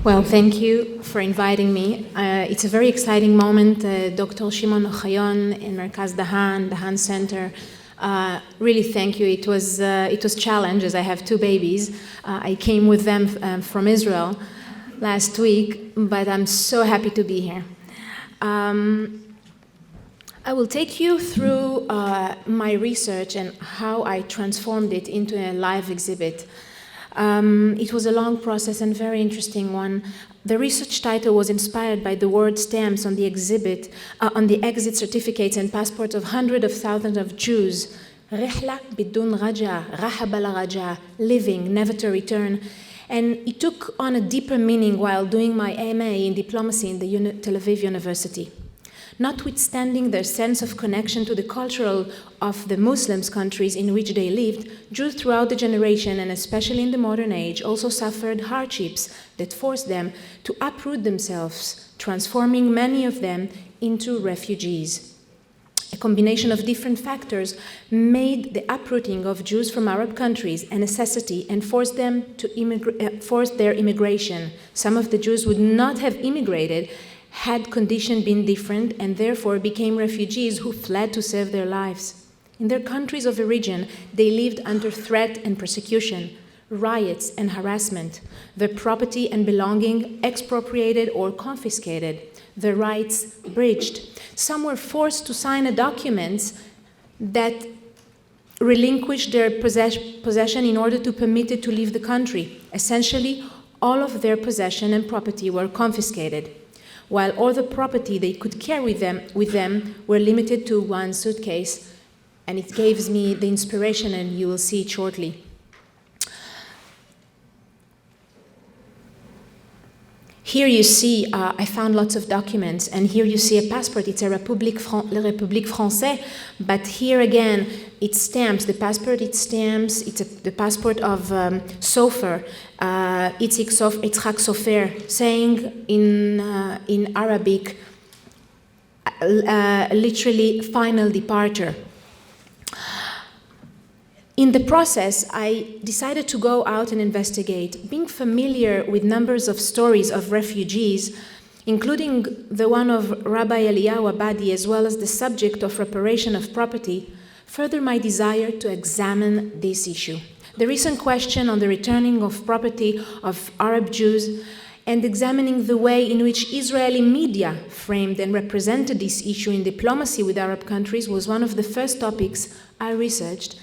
Well, thank you for inviting me. It's a very exciting moment. Dr. Shimon Ochayon in Merkaz Dahan Center. Really thank you. It was challenge as I have two babies. I came with them from Israel last week, but I'm so happy to be here. I will take you through my research and how I transformed it into a live exhibit. It was a long process and very interesting one. The research title was inspired by the word stamps on the exhibit, on the exit certificates and passports of hundreds of thousands of Jews. Rihla bidun raja, raha bala raja, living, never to return. And it took on a deeper meaning while doing my MA in diplomacy in the Tel Aviv University. Notwithstanding their sense of connection to the culture of the Muslim countries in which they lived, Jews throughout the generation, and especially in the modern age, also suffered hardships that forced them to uproot themselves, transforming many of them into refugees. A combination of different factors made the uprooting of Jews from Arab countries a necessity and forced them to forced their immigration. Some of the Jews would not have immigrated had conditions been different and therefore became refugees who fled to save their lives. In their countries of origin, they lived under threat and persecution, riots and harassment, their property and belonging expropriated or confiscated, their rights breached. Some were forced to sign documents that relinquished their possession in order to permit it to leave the country. Essentially, all of their possession and property were confiscated, while all the property they could carry with them were limited to one suitcase. And it gives me the inspiration, and you will see it shortly. Here you see, I found lots of documents, and here you see a passport. It's a République Française, but here again, it stamps. The passport, it stamps. It's the passport of Sofer, Yitzhak Sofer, saying in Arabic, literally, final departure. In the process, I decided to go out and investigate, being familiar with numbers of stories of refugees, including the one of Rabbi Eliyahu Abadi, as well as the subject of reparation of property, further my desire to examine this issue. The recent question on the returning of property of Arab Jews and examining the way in which Israeli media framed and represented this issue in diplomacy with Arab countries was one of the first topics I researched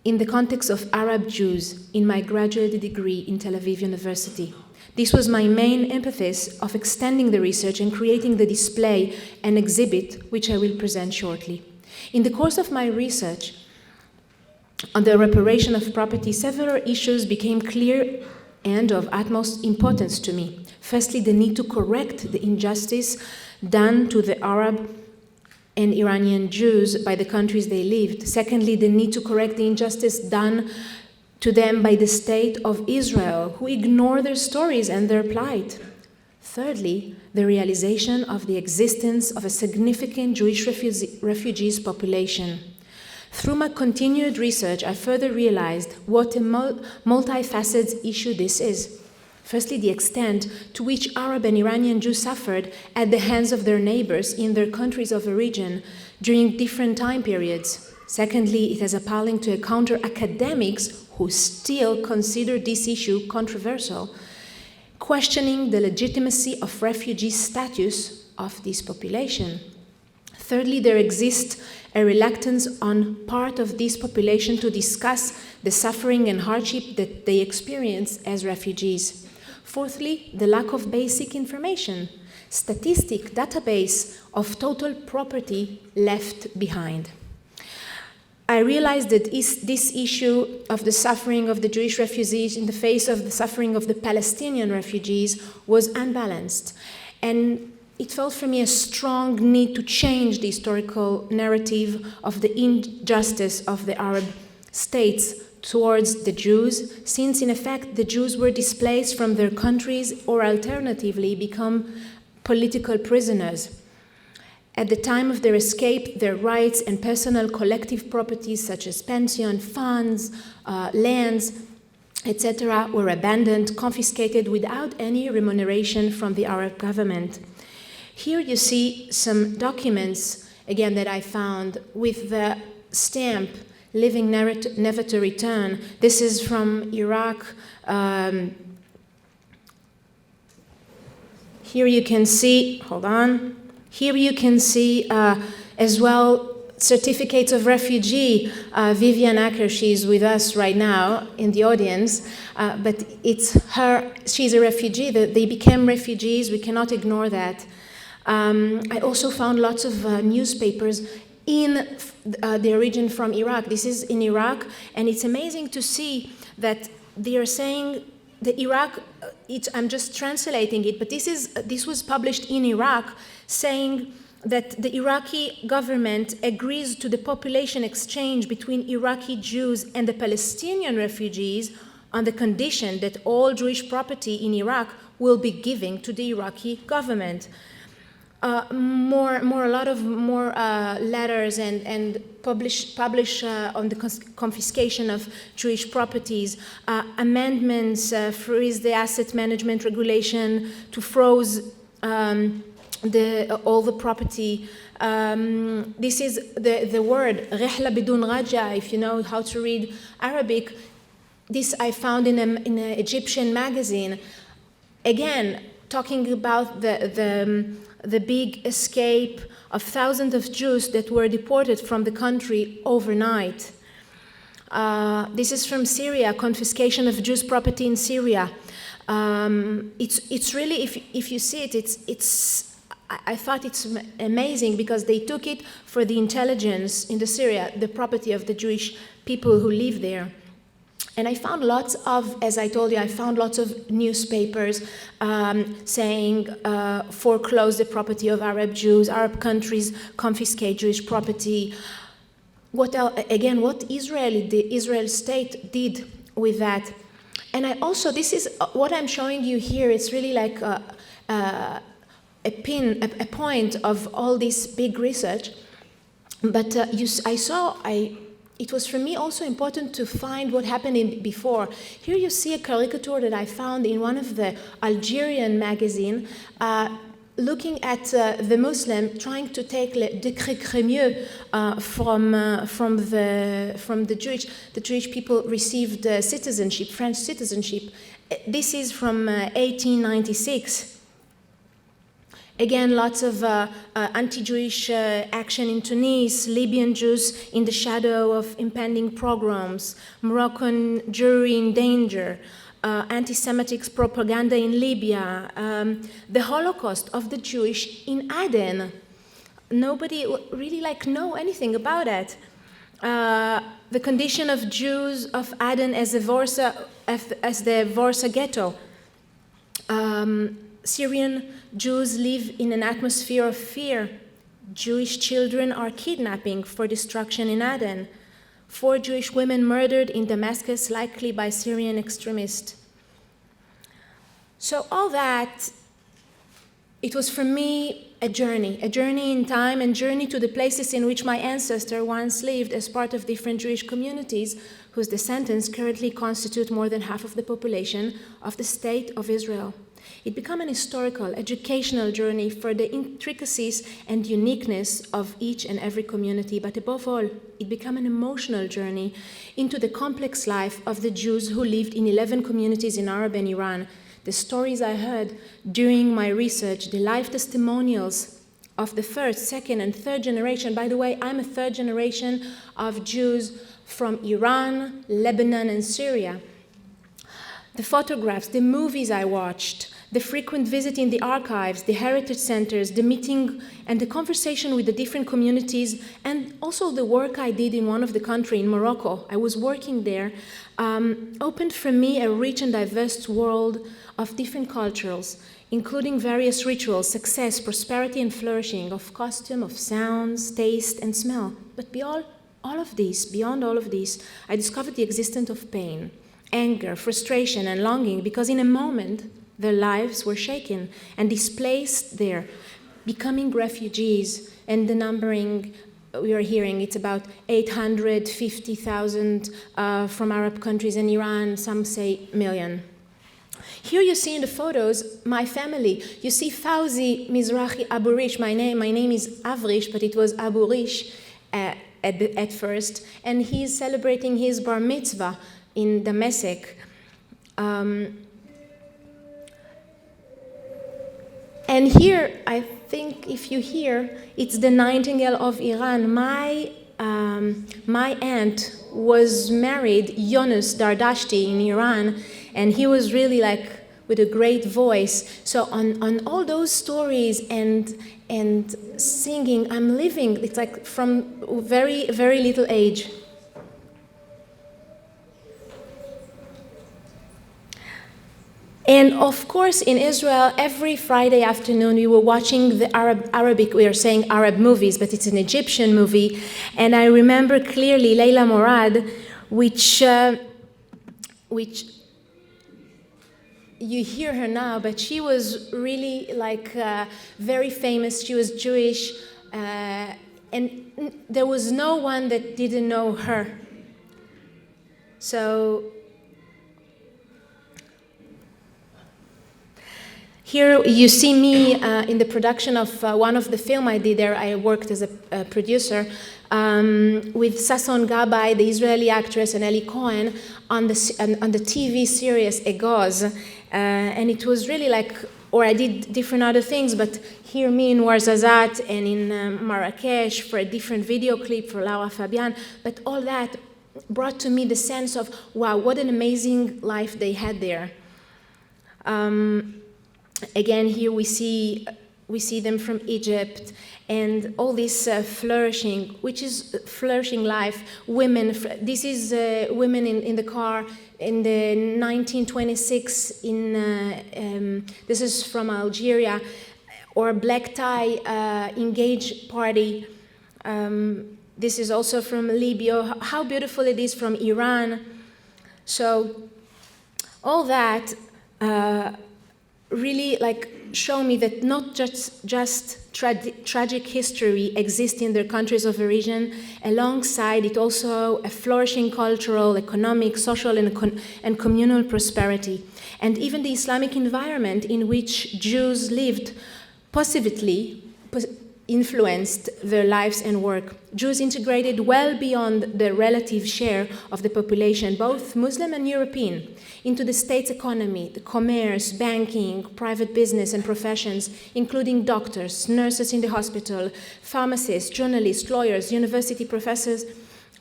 in the context of Arab Jews in my graduate degree in Tel Aviv University. This was my main impetus of extending the research and creating the display and exhibit, which I will present shortly. In the course of my research on the reparation of property, several issues became clear and of utmost importance to me. Firstly, the need to correct the injustice done to the Arab and Iranian Jews by the countries they lived. Secondly, the need to correct the injustice done to them by the state of Israel, who ignore their stories and their plight. Thirdly, the realization of the existence of a significant Jewish refugees population. Through my continued research, I further realized what a multifaceted issue this is. Firstly, the extent to which Arab and Iranian Jews suffered at the hands of their neighbors in their countries of origin during different time periods. Secondly, it is appalling to encounter academics who still consider this issue controversial, questioning the legitimacy of refugee status of this population. Thirdly, there exists a reluctance on part of this population to discuss the suffering and hardship that they experience as refugees. Fourthly, the lack of basic information, statistic database of total property left behind. I realized that this issue of the suffering of the Jewish refugees in the face of the suffering of the Palestinian refugees was unbalanced, and it felt for me a strong need to change the historical narrative of the injustice of the Arab states towards the Jews, since in effect the Jews were displaced from their countries or alternatively become political prisoners. At the time of their escape, their rights and personal collective properties such as pension, funds, lands, etc., were abandoned, confiscated without any remuneration from the Arab government. Here you see some documents, again, that I found with the stamp, living never to return. This is from Iraq. Here you can see, hold on, here you can see as well certificates of refugee. Vivian Acker, she's with us right now in the audience, but it's her, she's a refugee. They became refugees, we cannot ignore that. I also found lots of newspapers in the origin from Iraq. This is in Iraq, and it's amazing to see that they are saying the Iraq, I'm just translating it, but this was published in Iraq, saying that the Iraqi government agrees to the population exchange between Iraqi Jews and the Palestinian refugees on the condition that all Jewish property in Iraq will be given to the Iraqi government. A lot of more letters and publish on the confiscation of Jewish properties, amendments, freeze the asset management regulation to froze all the property. This is the word رحلة بدون رجعة. If you know how to read Arabic, this I found in an Egyptian magazine. Again, talking about the big escape of thousands of Jews that were deported from the country overnight. This is from Syria, confiscation of Jews' property in Syria. It's really, if you see it, I thought it's amazing because they took it for the intelligence in the Syria, the property of the Jewish people who live there. And I found lots of, as I told you, I found lots of newspapers saying foreclose the property of Arab Jews, Arab countries confiscate Jewish property. What else? Again, what the Israel state did with that. And I also, this is what I'm showing you here, it's really like a point of all this big research. But it was for me also important to find what happened before. Here you see a caricature that I found in one of the Algerian magazine, looking at the Muslim trying to take le décret crémieux from the Jewish. The Jewish people received citizenship, French citizenship. This is from 1896. Again, lots of anti-Jewish action in Tunis, Libyan Jews in the shadow of impending pogroms, Moroccan Jewry in danger, anti-Semitic propaganda in Libya, the Holocaust of the Jewish in Aden. Nobody really know anything about it. The condition of Jews of Aden as the Warsaw ghetto. Syrian Jews live in an atmosphere of fear. Jewish children are kidnapping for destruction in Aden. 4 Jewish women murdered in Damascus, likely by Syrian extremists. So all that, it was for me a journey in time and journey to the places in which my ancestor once lived as part of different Jewish communities whose descendants currently constitute more than half of the population of the State of Israel. It became an historical, educational journey for the intricacies and uniqueness of each and every community, but above all, it became an emotional journey into the complex life of the Jews who lived in 11 communities in Arab and Iran. The stories I heard during my research, the life testimonials of the first, second, and third generation. By the way, I'm a third generation of Jews from Iran, Lebanon, and Syria. The photographs, the movies I watched, the frequent visit in the archives, the heritage centers, the meeting and the conversation with the different communities, and also the work I did in one of the countries, in Morocco. I was working there, opened for me a rich and diverse world of different cultures, including various rituals, success, prosperity, and flourishing, of costume, of sounds, taste, and smell. But beyond all of this, I discovered the existence of pain, anger, frustration, and longing, because in a moment, their lives were shaken and displaced there, becoming refugees and denumbering we are hearing. It's about 850,000 from Arab countries and Iran, some say million. Here you see in the photos my family. You see Fauzi Mizrahi Avrish. My name is Avrish, but it was Avrish at first. And he's celebrating his bar mitzvah in Damascus. And here, I think if you hear, it's the Nightingale of Iran. My aunt was married, Yunus Dardashti, in Iran, and he was really like with a great voice. So on all those stories and singing, I'm living. It's like from very, very little age. And of course, in Israel, every Friday afternoon, we were watching the Arabic, we are saying Arab movies, but it's an Egyptian movie. And I remember clearly Leila Morad, which you hear her now, but she was really like very famous. She was Jewish, and there was no one that didn't know her. So here you see me in the production of one of the film I did there. I worked as a producer with Sasson Gabay, the Israeli actress, and Eli Cohen on the TV series Egoz. And it was really like, or I did different other things, but here me in Ouarzazate and in Marrakesh for a different video clip for Laura Fabian. But all that brought to me the sense of, wow, what an amazing life they had there. Again, here we see them from Egypt and all this flourishing, which is flourishing life. Women, this is women in the car in the 1926 this is from Algeria, or black tie engaged party. This is also from Libya. How beautiful it is from Iran. So all that really like show me that not just tragic history exists in their countries of origin. Alongside it also a flourishing cultural, economic, social, and communal prosperity. And even the Islamic environment in which Jews lived positively influenced their lives and work. Jews integrated well beyond the relative share of the population, both Muslim and European, into the state's economy, the commerce, banking, private business, and professions, including doctors, nurses in the hospital, pharmacists, journalists, lawyers, university professors,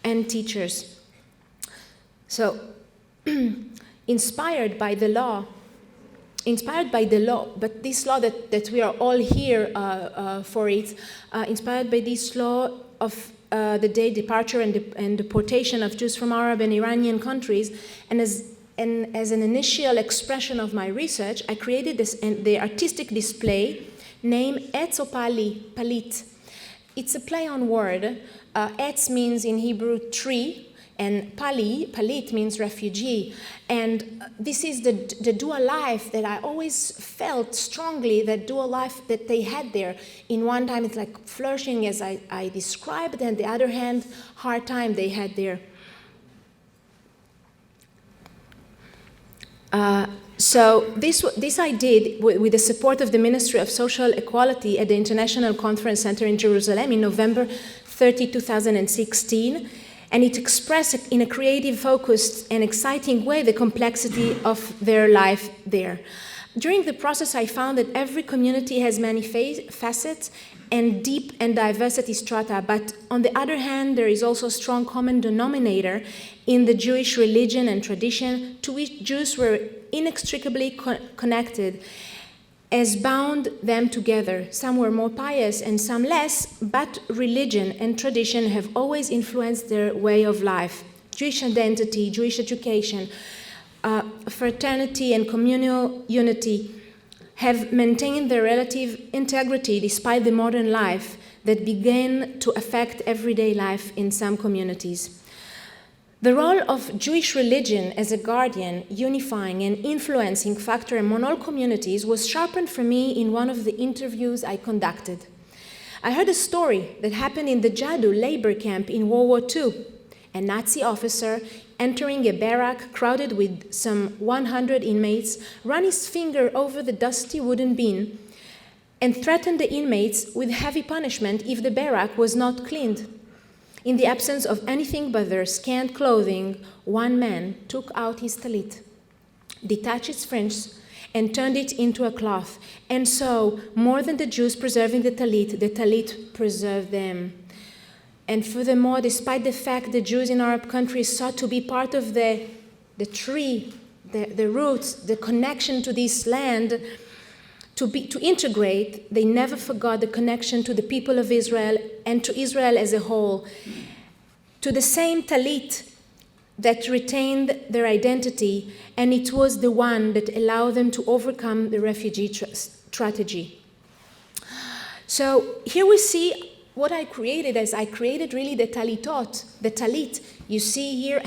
and teachers. So, inspired by the law, but this law that we are all here for it, inspired by this law of the day departure and deportation of Jews from Arab and Iranian countries, and as an initial expression of my research, I created the artistic display named Etz or Palit. It's a play on word. Etz means in Hebrew tree, and Palit means refugee. And this is the dual life that I always felt strongly, that dual life that they had there. In one time, it's like flourishing as I described, and the other hand, hard time they had there. So this I did with the support of the Ministry of Social Equality at the International Conference Center in Jerusalem in November 30, 2016. And it expressed in a creative, focused, and exciting way the complexity of their life there. During the process, I found that every community has many facets and deep and diversity strata, but on the other hand, there is also a strong common denominator in the Jewish religion and tradition to which Jews were inextricably connected, as bound them together. Some were more pious and some less, but religion and tradition have always influenced their way of life. Jewish identity, Jewish education, fraternity and communal unity have maintained their relative integrity despite the modern life that began to affect everyday life in some communities. The role of Jewish religion as a guardian, unifying, and influencing factor among all communities was sharpened for me in one of the interviews I conducted. I heard a story that happened in the Jadu labor camp in World War II. A Nazi officer entering a barrack crowded with some 100 inmates ran his finger over the dusty wooden bin and threatened the inmates with heavy punishment if the barrack was not cleaned. In the absence of anything but their scant clothing, one man took out his talit, detached its fringe, and turned it into a cloth. And so, more than the Jews preserving the talit preserved them. And furthermore, despite the fact the Jews in Arab countries sought to be part of the tree, the roots, the connection to this land, to integrate, they never forgot the connection to the people of Israel and to Israel as a whole, to the same talit that retained their identity, and it was the one that allowed them to overcome the refugee strategy. So here we see what I created, as I created really the talitot, the talit. You see here,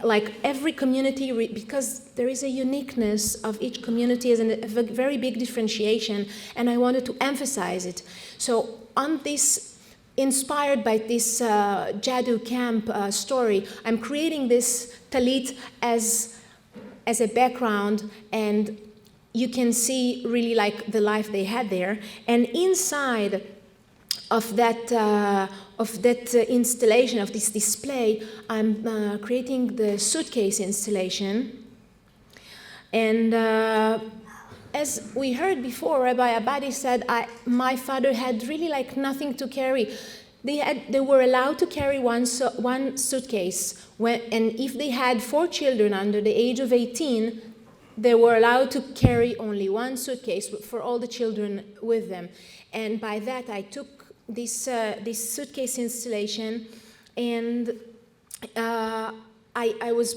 like every community, because there is a uniqueness of each community as a very big differentiation, and I wanted to emphasize it. So on this, inspired by this Jadu camp story, I'm creating this talit as a background, and you can see really like the life they had there. And inside of that installation, of this display, I'm creating the suitcase installation. And as we heard before, Rabbi Abadi said, my father had really like nothing to carry. They were allowed to carry one suitcase, and if they had 4 children under the age of 18, they were allowed to carry only one suitcase for all the children with them. And by that, I took this suitcase installation, and I was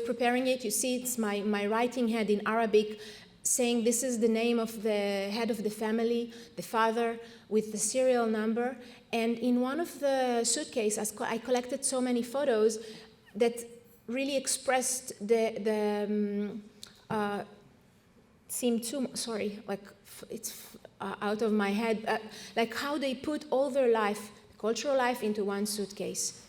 preparing it. You see, it's my writing hand in Arabic, saying this is the name of the head of the family, the father, with the serial number. And in one of the suitcases, I collected so many photos that really expressed seemed too, sorry, like it's out of my head, like how they put all their life, cultural life, into one suitcase.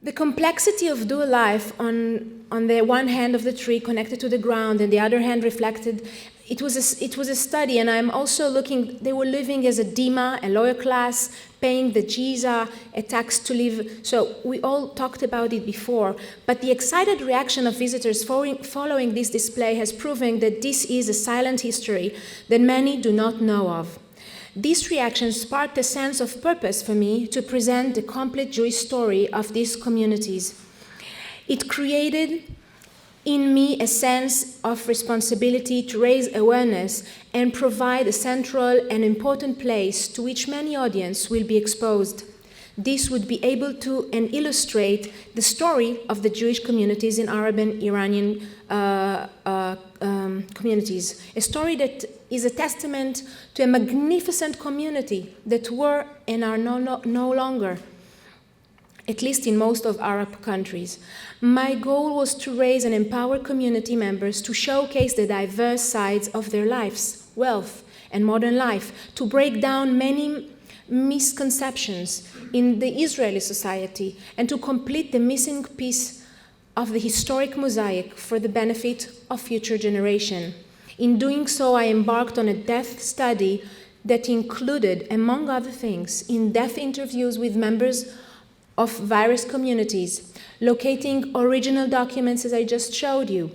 The complexity of dual life, on the one hand of the tree connected to the ground, and the other hand reflected, it was a study, and I'm also looking, they were living as a dima, a lower class, paying the jiza, a tax to live. So we all talked about it before, but the excited reaction of visitors following this display has proven that this is a silent history that many do not know of. This reaction sparked a sense of purpose for me to present the complete Jewish story of these communities. It created in me a sense of responsibility to raise awareness and provide a central and important place to which many audience will be exposed. This would be able to and illustrate the story of the Jewish communities in Arab and Iranian communities, a story that is a testament to a magnificent community that were and are no longer, at least in most of Arab countries. My goal was to raise and empower community members to showcase the diverse sides of their lives, wealth, and modern life, to break down many misconceptions in the Israeli society, and to complete the missing piece of the historic mosaic for the benefit of future generations. In doing so, I embarked on a depth study that included, among other things, in-depth interviews with members of various communities, locating original documents as I just showed you.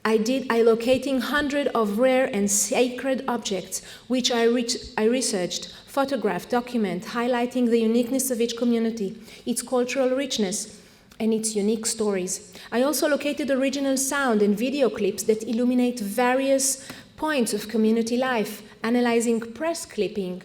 I locating hundreds of rare and sacred objects, which I researched, photographed, documented, highlighting the uniqueness of each community, its cultural richness, and its unique stories. I also located original sound and video clips that illuminate various points of community life, analyzing press clipping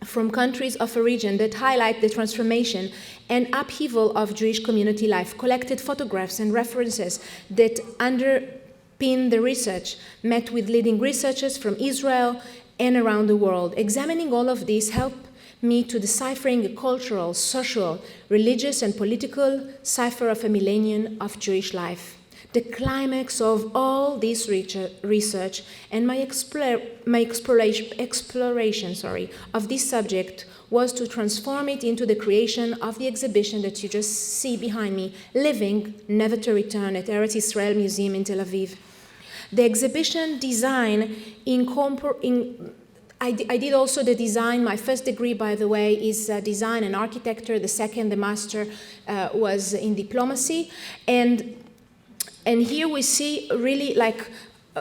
from countries of origin that highlight the transformation and upheaval of Jewish community life, collected photographs and references that underpin the research, met with leading researchers from Israel and around the world. Examining all of this helped me to deciphering a cultural, social, religious, and political cipher of a millennium of Jewish life. The climax of all this research and my exploration of this subject was to transform it into the creation of the exhibition that you just see behind me, Living, Never to Return, at Eretz Israel Museum in Tel Aviv. The exhibition design I did also the design. My first degree, by the way, is design and architecture. The second, the master, was in diplomacy. And here we see really like,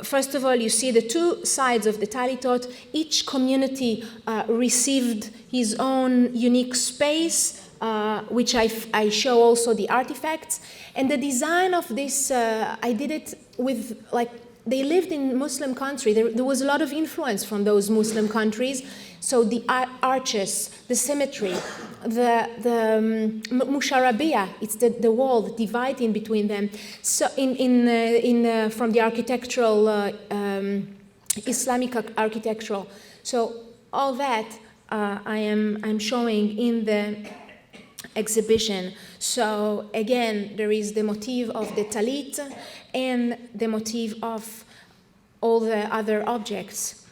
first of all, you see the two sides of the Talitot. Each community received his own unique space, which I show also the artifacts. And the design of this, I did it with like, they lived in Muslim country. There was a lot of influence from those Muslim countries. So the arches, the symmetry, the musharabiyah, it's the wall, the divide in between them. So from the architectural, Islamic architectural. So all that I'm showing in the exhibition. So again, there is the motif of the talit and the motif of all the other objects.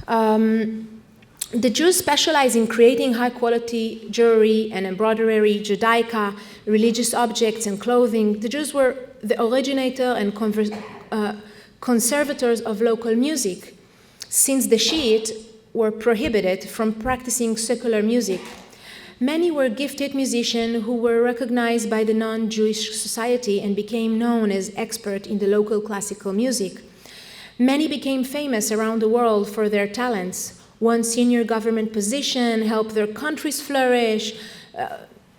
The Jews specialize in creating high-quality jewelry and embroidery, Judaica, religious objects and clothing. The Jews were the originator and conservators of local music, since the Shiite were prohibited from practicing secular music. Many were gifted musicians who were recognized by the non-Jewish society and became known as experts in the local classical music. Many became famous around the world for their talents. Won senior government position, helped their countries flourish.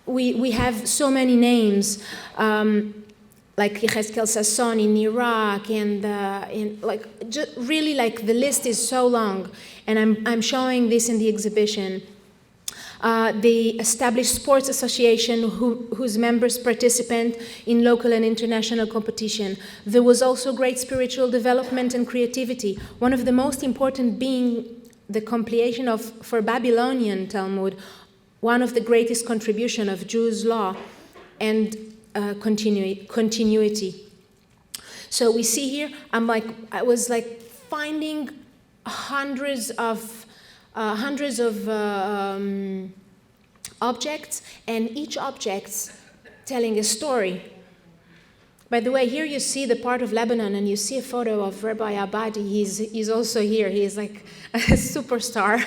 We have so many names, like Yechezkel Sasson in Iraq, and really like the list is so long. And I'm showing this in the exhibition. They established sports association whose members participate in local and international competition. There was also great spiritual development and creativity. One of the most important being the compilation of, for Babylonian Talmud, one of the greatest contribution of Jews' law and continuity. So we see here, I was like finding hundreds of objects, and each object telling a story. By the way, here you see the part of Lebanon, and you see a photo of Rabbi Abadi. He's also here. He is like a superstar.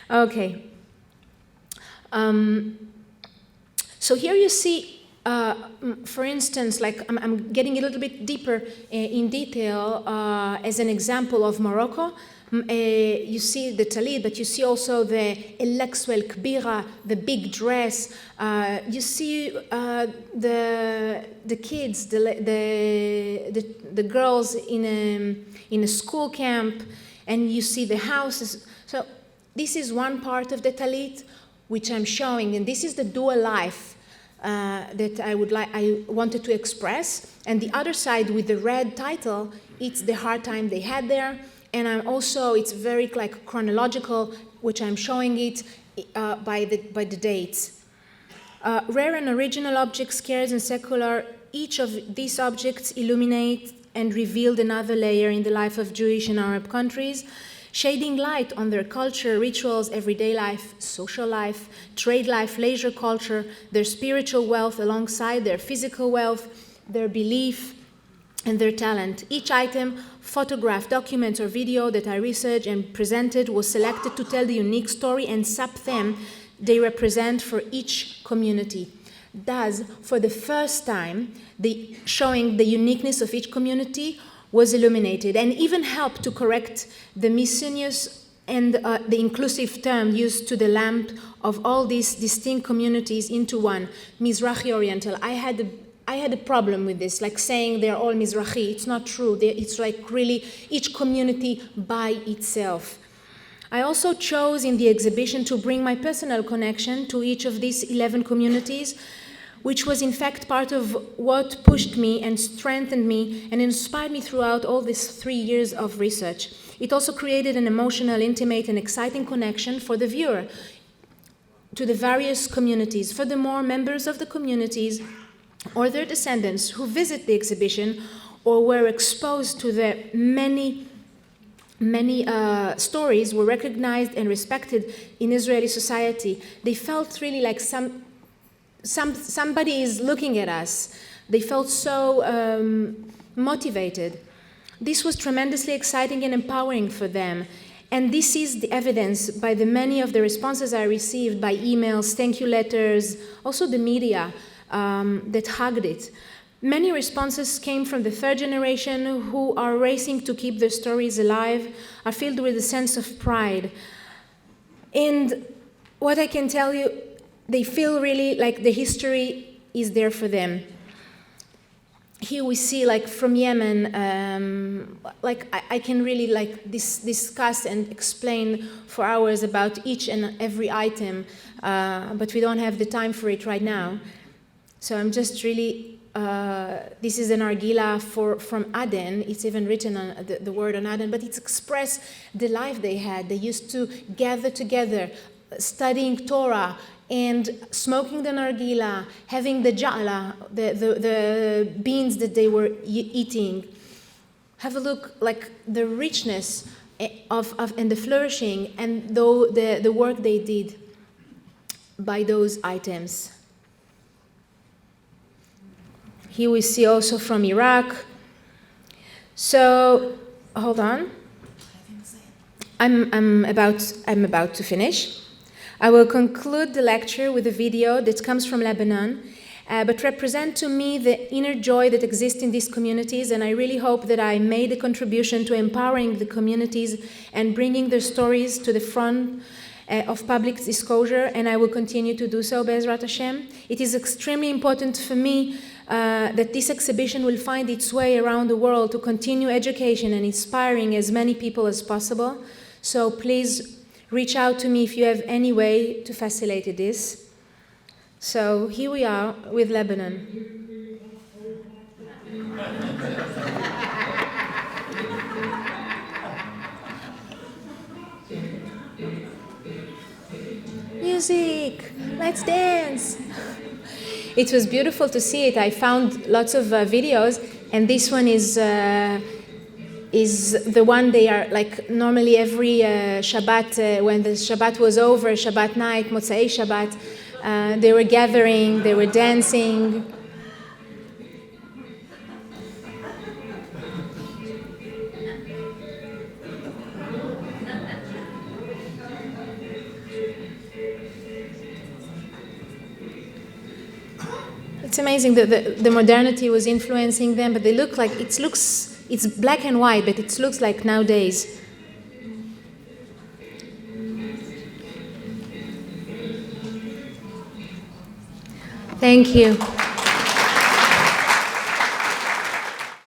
Okay. So here you see, for instance, like I'm getting a little bit deeper in detail as an example of Morocco. You see the talit, but you see also the Elexwel Kbira, the big dress. You see the kids, the girls in a school camp, and you see the houses. So this is one part of the talit which I'm showing, and this is the dual life that I wanted to express. And the other side with the red title, it's the hard time they had there. And it's very like chronological, which I'm showing it by the dates. Rare and original objects, scarce and secular, each of these objects illuminate and revealed another layer in the life of Jewish and Arab countries, shedding light on their culture, rituals, everyday life, social life, trade life, leisure culture, their spiritual wealth alongside their physical wealth, their belief, and their talent. Each item, photograph, document, or video that I researched and presented was selected to tell the unique story and sub-theme they represent for each community. Thus, for the first time, showing the uniqueness of each community was illuminated and even helped to correct the miscellaneous and the inclusive term used to the lump of all these distinct communities into one, Mizrahi Oriental. I had a problem with this, like saying they're all Mizrahi. It's not true. It's like really each community by itself. I also chose in the exhibition to bring my personal connection to each of these 11 communities, which was in fact part of what pushed me and strengthened me and inspired me throughout all these 3 years of research. It also created an emotional, intimate, and exciting connection for the viewer to the various communities. Furthermore, members of the communities or their descendants who visit the exhibition or were exposed to the many stories were recognized and respected in Israeli society. They felt really like somebody is looking at us. They felt so motivated. This was tremendously exciting and empowering for them. And this is the evidence by the many of the responses I received by emails, thank you letters, also the media that hugged it. Many responses came from the third generation who are racing to keep their stories alive, are filled with a sense of pride. And what I can tell you, they feel really like the history is there for them. Here we see, like from Yemen, I can really discuss and explain for hours about each and every item, but we don't have the time for it right now. So I'm just really, this is an argila from Aden. It's even written on the word on Aden, but it's expressed the life they had. They used to gather together, studying Torah, and smoking the nargila, having the ja'la, the beans that they were eating. Have a look, like the richness of and the flourishing and the work they did by those items. Here we see also from Iraq. So, hold on. I'm about to finish. I will conclude the lecture with a video that comes from Lebanon, but represent to me the inner joy that exists in these communities, and I really hope that I made a contribution to empowering the communities and bringing their stories to the front of public disclosure, and I will continue to do so, Be'ezrat Hashem. It is extremely important for me that this exhibition will find its way around the world to continue education and inspiring as many people as possible. So please reach out to me if you have any way to facilitate this. So here we are with Lebanon. Music, let's dance. It was beautiful to see it. I found lots of videos, and this one is the one they are like normally every Shabbat, when the Shabbat was over, Shabbat night, Motzei Shabbat, they were gathering, they were dancing. It's amazing that the modernity was influencing them, but they look like it's black and white, but it looks like nowadays. Thank you.